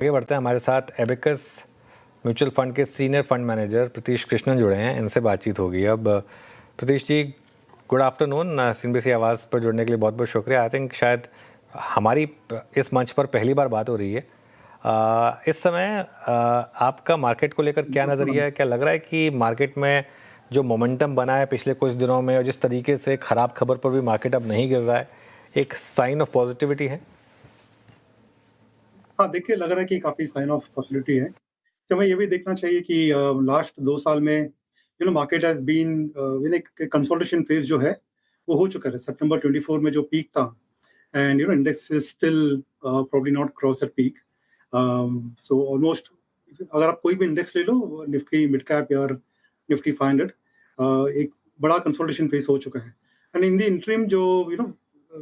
आगे बढ़ते हैं। हमारे साथ एबिकस म्यूचुअल फंड के senior fund manager Pratish Krishnan जुड़े हैं, इनसे बातचीत होगी। अब प्रतीश जी, गुड आफ्टरनून। सीएनबीसी आवाज़ पर जुड़ने के लिए बहुत बहुत शुक्रिया। आई थिंक शायद हमारी इस मंच पर पहली बार बात हो रही है। इस समय आपका मार्केट को लेकर क्या नज़रिया है? क्या लग रहा है कि मार्केट में जो मोमेंटम बना है पिछले कुछ दिनों में और जिस तरीके से ख़राब खबर पर भी मार्केट अब नहीं गिर रहा है, एक साइन ऑफ पॉजिटिविटी है? हाँ, देखिए लग रहा है कि काफ़ी साइन ऑफ पॉजिटिविटी है। तो हमें ये भी देखना चाहिए कि लास्ट 2 साल में मार्केट हैज़ बीन इन एक कंसोलिडेशन फेज़ जो है, वो हो चुका है। सितंबर 24 में जो पीक था and index is still probably not cross that peak. So almost अगर आप कोई भी इंडेक्स ले लो, निफ्टी मिड कैप या निफ्टी 500, एक बड़ा कंसोलिडेशन फेज़ हो चुका है। एंड इन द इंटरिम जो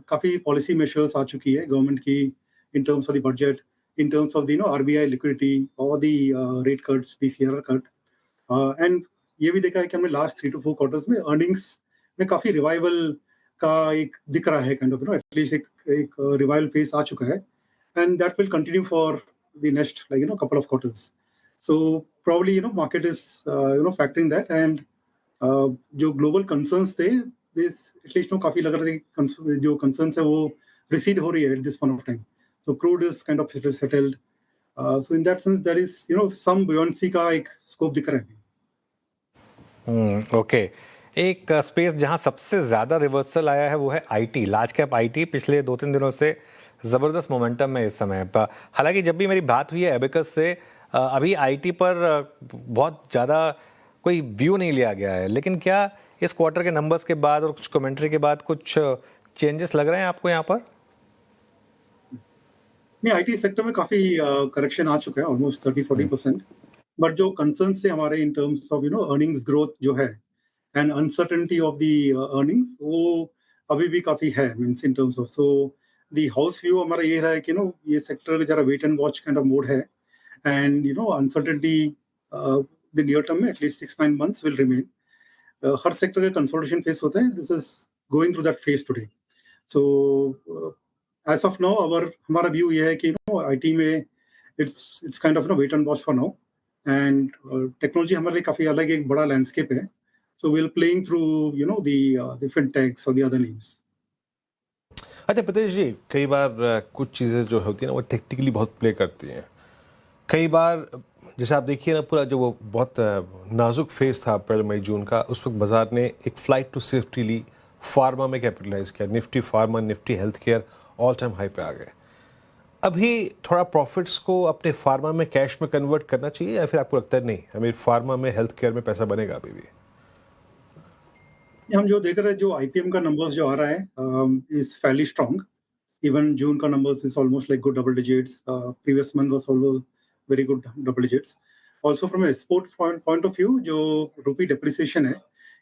काफ़ी पॉलिसी मेजर्स आ चुकी है गवर्नमेंट की in terms of the budget, in terms of the RBI liquidity or the rate cuts, the CRR cut. And ये भी देखा है कि हमने लास्ट 3 to 4 क्वार्टर्स में अर्निंग्स में काफी रिवाइवल का एक दिख रहा है, काइंड ऑफ एटलीस्ट एक रिवाइवल फेज आ चुका है and that will continue for the next couple of quarters. So probably market is factoring that and जो ग्लोबल कंसर्न्स थे दिस एटलीस्ट काफी लग रहा है कि जो कंसर्न्स है वो रिसीड हो रही है at this point of time. So crude is kind of settled. So in that sense, there is some buoyancy का एक scope दिख रहा है. ओके. एक स्पेस जहां सबसे ज्यादा रिवर्सल आया है वो है आईटी, लार्ज कैप आईटी. पिछले 2-3 दिनों से जबरदस्त मोमेंटम है इस समय. हालांकि जब भी मेरी बात हुई है एबिकस से, अभी आईटी पर बहुत ज्यादा कोई व्यू नहीं लिया गया है. लेकिन क्या इस क्वार्टर के नंबर्स के बाद और कुछ कमेंट्री के बाद कुछ चेंजेस लग रहे हैं आपको यहाँ पर? नहीं, आईटी सेक्टर में काफी करेक्शन आ चुका है, ऑलमोस्ट 30-40%. बट जो कंसर्न से हमारे in terms of earnings growth जो है and uncertainty of the earnings, वो अभी भी काफी है. Means in terms of, so the house view हमारा ये रहा है कि ये सेक्टर जरा wait and watch kind of mode है and uncertainty the near term में एटलीस्ट 6-9 मंथ्स विल रिमेन. हर सेक्टर के कंसोलिडेशन फेस होते हैं. This is going through that phase today. So as of now हमारा व्यू ये है कि आईटी में it's kind of wait and watch for now. And technology हमारे लिए काफी अलग एक बड़ा लैंडस्केप है. So we are playing through the fintechs और द अदर नेम्स. अच्छा प्रतीश जी, कई बार कुछ चीज़ें जो होती है ना वो टेक्निकली बहुत प्ले करती हैं. कई बार जैसे आप देखिए ना, पूरा जो वो बहुत नाजुक फेज था अप्रैल मई जून का, उस वक्त बाजार ने एक फ्लाइट टू सेफ्टी ली, फार्मा में कैपिटलाइज किया. Nifty pharma, Nifty health care all time high पे आ गए. अभी थोड़ा प्रॉफिट्स को अपने फार्मा में कैश में कन्वर्ट करना चाहिए, या फिर आपको लगता है नहीं हमें फार्मा में हेल्थ केयर में पैसा बनेगा अभी भी? हम जो देख रहे हैं, जो आईपीएम का नंबर्स जो आ रहा है इज फैली स्ट्रॉन्ग. इवन जून का numbers is almost like good double digits. Previous month was also very good double digits. Also from export point of view, जो रुपी डेप्रिसिएशन है,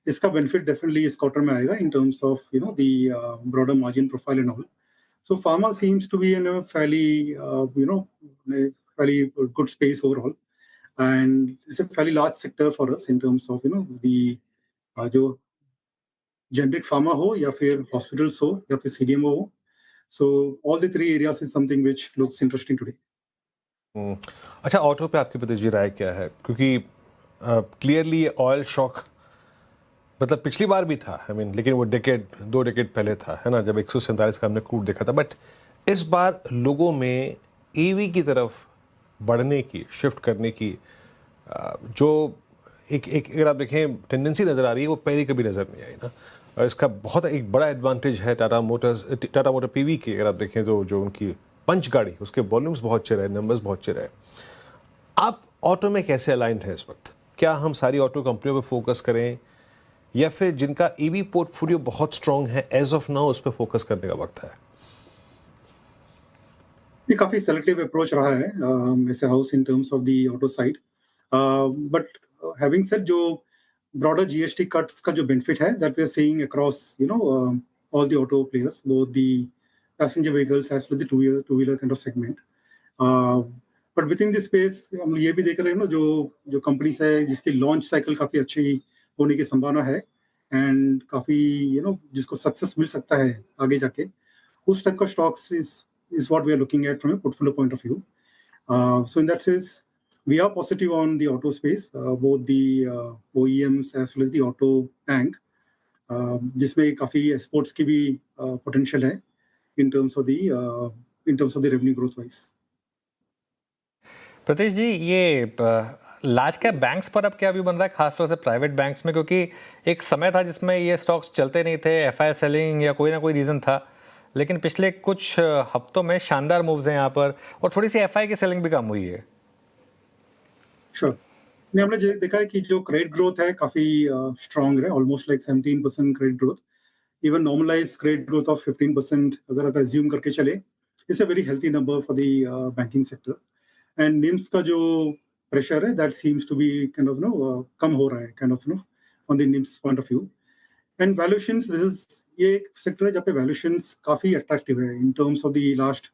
इसका बेनिफिट डेफिनेटली इस क्वार्टर में आएगा इन terms of the broader margin profile and all. So pharma seems to be in a fairly good space overall, and it's a fairly large sector for us in terms of the जो generic pharma हो या फिर hospitals हो या फिर CDMO हो. So all the three areas is something which looks interesting today. अच्छा, auto पे आपकी प्रतीश जी राय क्या है? क्योंकि क्लियरली ऑयल शॉक मतलब पिछली बार भी था, लेकिन वो 2 डेकेड पहले था, है ना, जब 147 का हमने क्रूड देखा था. बट इस बार लोगों में ईवी की तरफ बढ़ने की, शिफ्ट करने की जो एक अगर आप देखें टेंडेंसी नज़र आ रही है, वो पहले कभी नज़र नहीं आई ना. और इसका बहुत एक बड़ा एडवांटेज है टाटा मोटर पीवी की. अगर आप देखें तो जो उनकी पंच गाड़ी, उसके वॉल्यूम्स बहुत अच्छे रहे, नंबर्स बहुत अच्छे रहे. आप ऑटो में कैसे अलाइंड हैं इस वक्त? क्या हम सारी ऑटो कंपनियों पर फोकस करें, या फिर जिनका ईवी पोर्टफोलियो बहुत स्ट्रांग है एज ऑफ नाउ उस पर फोकस करने का वक्त है? ये काफी सेलेक्टिव अप्रोच रहा है ऐसे house in terms of the auto side. But having said, जो ब्रॉडर जीएसटी कट्स का जो बेनिफिट है that we are seeing across all the auto players, both the passenger vehicles as well the two wheeler kind of segment. But within this space हम ये भी देख रहे हैं जो कंपनीज है जिसकी लॉन्च साइकिल काफी अच्छी होने की संभावना है एंड काफी जिसको सक्सेस मिल सकता है आगे जाके, उस टाइप का stocks is what we are looking at from a portfolio point of view. So in that sense, we are positive on the auto space, both the OEMs as well as the auto tank, जिसमें काफी exports की भी potential है in terms of the revenue growth wise. Pratish जी, ये large cap banks पर अब क्या view बन रहा है, खासतौर से प्राइवेट बैंक्स में? क्योंकि एक समय था जिसमें ये स्टॉक्स चलते नहीं थे, एफआई सेलिंग या कोई ना कोई रीज़न था, लेकिन पिछले कुछ हफ्तों में शानदार मूव्स हैं यहाँ पर, और थोड़ी सी एफआई की सेलिंग भी कम हुई है. Sure. नहीं, हमने देखा है कि जो क्रेडिट ग्रोथ है काफी स्ट्रांग है, almost like 17% credit growth. Even normalise credit growth of 15% अगर एज्यूम करके चले, it's a very healthy number for the banking sector. And NIMs का जो प्रेशर है that seems to be kind of कम हो रहा है kind of on the NIMs point of view. And valuations, this is ये एक सेक्टर है जहाँ पे वैल्यूएशंस काफी अट्रैक्टिव है in terms of the last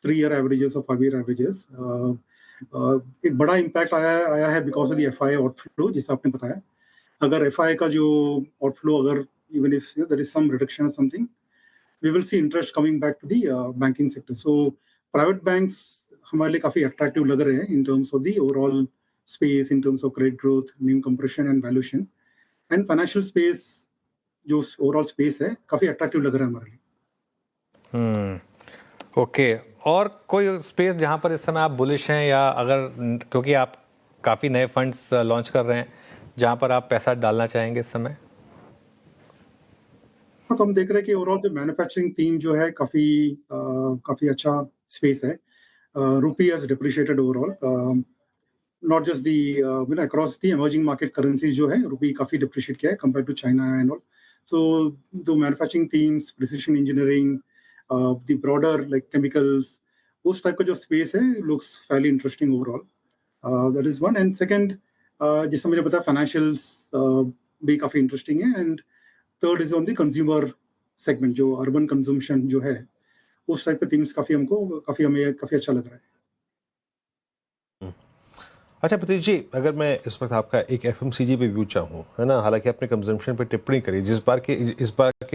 3-year averages और 5-year एवरेजेस. एक बड़ा इम्पैक्ट आया है because of the FI outflow, जिसे आपने बताया. अगर एफआई का जो आउटफ्लो, अगर even if there is some reduction और something, we will see interest coming back to the banking sector. So private banks हमारे लिए काफी अट्रैक्टिव लग रहे हैं in terms of the overall space, in terms of credit growth, new compression and valuation. And financial space, जो overall space है, काफी attractive लग रहा है हमारे लिए. ओके, और कोई स्पेस जहाँ पर इस समय आप बुलिश हैं, या अगर, क्योंकि आप काफ़ी नए फंड्स लॉन्च कर रहे हैं, जहाँ पर आप पैसा डालना चाहेंगे इस समय? तो हम देख रहे हैं कि ओवरऑल जो मैन्युफैक्चरिंग थीम जो है काफी अच्छा स्पेस है. Rupee has depreciated overall, not just the across the emerging market currencies जो है, रूपी काफी डिप्रिशिएट किया है compare to China and all. So the manufacturing themes, precision engineering, the broader like chemicals, उस टाइप का जो space है looks fairly interesting overall. That is one. And second, जिससे मुझे पता है फाइनेंशियल्स भी काफी इंटरेस्टिंग है. And third is on the consumer segment, जो अर्बन कंजम्पशन जो है, उस टाइप के थीम्स हमें काफी अच्छा लग रहा है. अच्छा प्रतीश जी, अगर मैं इस वक्त आपका एक एफएमसीजी पे व्यू चाहूँ, है ना, हालांकि आपने कंजम्पशन पे टिप्पणी करी, इस बार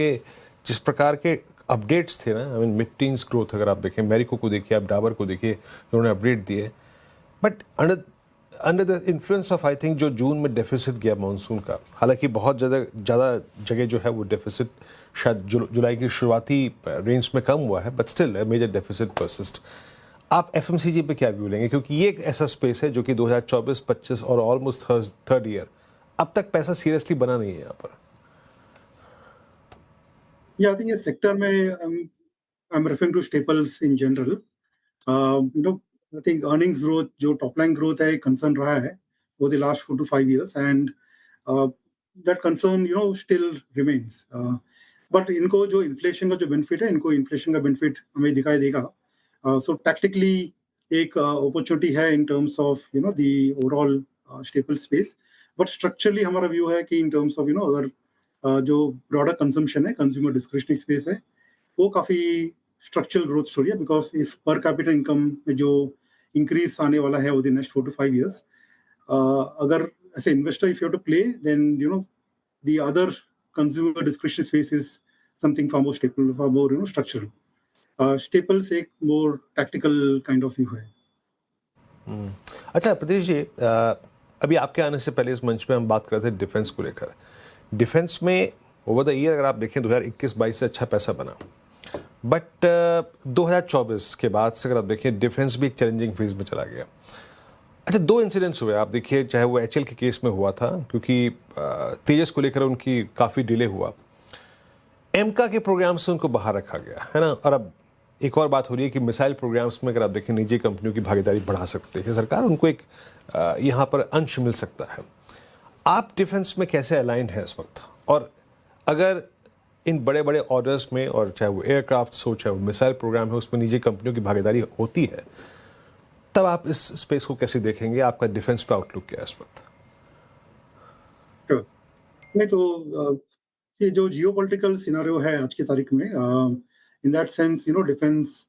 के जिस प्रकार के अपडेट्स थे ना, I mean mid teens growth, अगर आप देखें मैरिको को देखिए, आप डाबर को देखिए, उन्होंने अपडेट दिए, but under the influence of, I think, जो जून में डेफिसिट गया मानसून का, हालांकि बहुत ज़्यादा जगह जो है वो डेफिसिट शायद जुलाई की शुरुआती रेंज में कम हुआ है, but still major deficit persist. आप एफएमसीजी पे क्या व्यू लेंगे, क्योंकि ये एक ऐसा स्पेस है जो कि 2024-25 और ऑलमोस्ट थर्ड ईयर अब तक पैसा सीरियसली बना नहीं है यहाँ पर. Yeah, I think ये सेक्टर में I'm referring to staples in general. I think earnings growth, जो top line growth है, concern रहा है over the last 4 to 5 years, and that concern still remains. But इनको जो inflation का जो benefit है, इनको inflation का benefit हमें दिखाई देगा. So tactically एक opportunity है in terms of the overall staple space. But structurally हमारा view है कि in terms of अगर जो ब्रॉडर कंजम्पशन है, कंज्यूमर डिस्क्रिशनरी स्पेस है, वो काफी स्ट्रक्चरल ग्रोथ स्टोरी है. Because if per capital income में जो इंक्रीज आने वाला है within next 4 to 5 years, अगर ऐसे investor if you have to play, then the other consumer discretionary space is something for more staple, for more structural. Staples एक more tactical kind of view है. अच्छा प्रतीश जी, अभी आपके आने से पहले इस मंच पे हम बात कर रहे थे डिफेंस को लेकर. डिफेंस में ओवर द ईयर अगर आप देखें 2021-22 से अच्छा पैसा बना, बट 2024 के बाद से अगर आप देखें डिफेंस भी एक चैलेंजिंग फेज में चला गया. अच्छा, 2 इंसिडेंट्स हुए, आप देखिए, चाहे वो एचएल के केस में हुआ था, क्योंकि तेजस को लेकर उनकी काफ़ी डिले हुआ, एमका के प्रोग्राम से उनको बाहर रखा गया, है ना, और अब एक और बात हो रही है कि मिसाइल प्रोग्राम्स में अगर आप देखें निजी कंपनियों की भागीदारी बढ़ा सकते हैं सरकार, उनको एक यहाँ पर अंश मिल सकता है. आप डिफेंस में कैसे अलाइन हैं इस वक्त, और अगर इन बड़े बड़े ऑर्डर्स में, और चाहे वो एयरक्राफ्ट हो, चाहे वो मिसाइल प्रोग्राम है, उसमें निजी कंपनियों की भागीदारी होती है, तब आप इस स्पेस को कैसे देखेंगे, आपका डिफेंस पे आउटलुक क्या है इस वक्त? नहीं तो ये जो जियोपॉलिटिकल सिनेरियो है आज की तारीख में, इन दैट सेंस डिफेंस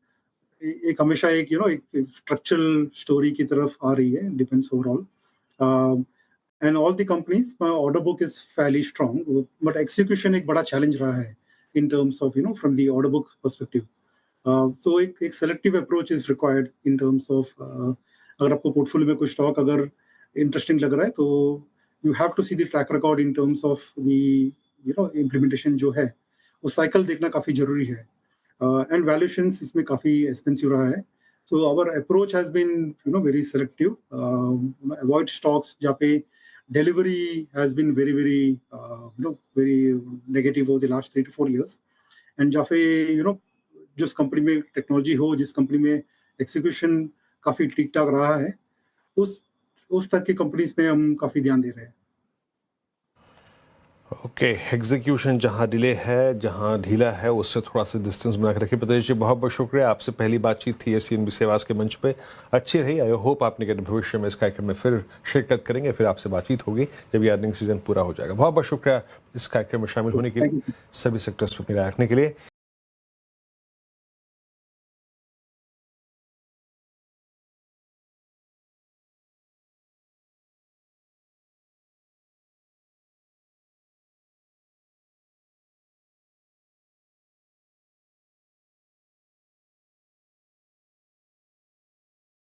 एक हमेशा एक स्ट्रक्चरल स्टोरी की तरफ आ रही है defence overall. And all the companies, my order book is fairly strong, but execution एक बड़ा challenge रहा है in terms of from the order book perspective. So एक selective approach is required in terms of अगर आपको portfolio में कोई stock अगर इंटरेस्टिंग लग रहा है तो you have to see the track record in terms of the implementation जो है, वो साइकिल देखना काफ़ी ज़रूरी है। एंड वैल्यूएशंस इसमें काफ़ी एक्सपेंसिव रहा है। So our approach has been very selective, avoid stocks जहाँ पे delivery has been very negative over the last 3 to 4 years, and जहाँ पे जिस कंपनी में टेक्नोलॉजी हो, जिस कंपनी में एग्जीक्यूशन काफ़ी ठीक ठाक रहा है, उस टाइप की कंपनीज में हम काफ़ी ध्यान दे रहे हैं। ओके, एग्जीक्यूशन जहाँ डिले है, जहाँ ढीला है, उससे थोड़ा सा डिस्टेंस बना के रखिए। प्रदेश जी, बहुत बहुत शुक्रिया। आपसे पहली बातचीत थी CNBC आवाज़ के मंच पे, अच्छी रही। आई होप आपने के भविष्य में इस कार्यक्रम में फिर शिरकत करेंगे, फिर आपसे बातचीत होगी जब ये अर्निंग सीजन पूरा हो जाएगा। बहुत बहुत शुक्रिया इस कार्यक्रम में शामिल होने के लिए, सभी सेक्टर्स पर अपनी राय रखने के लिए।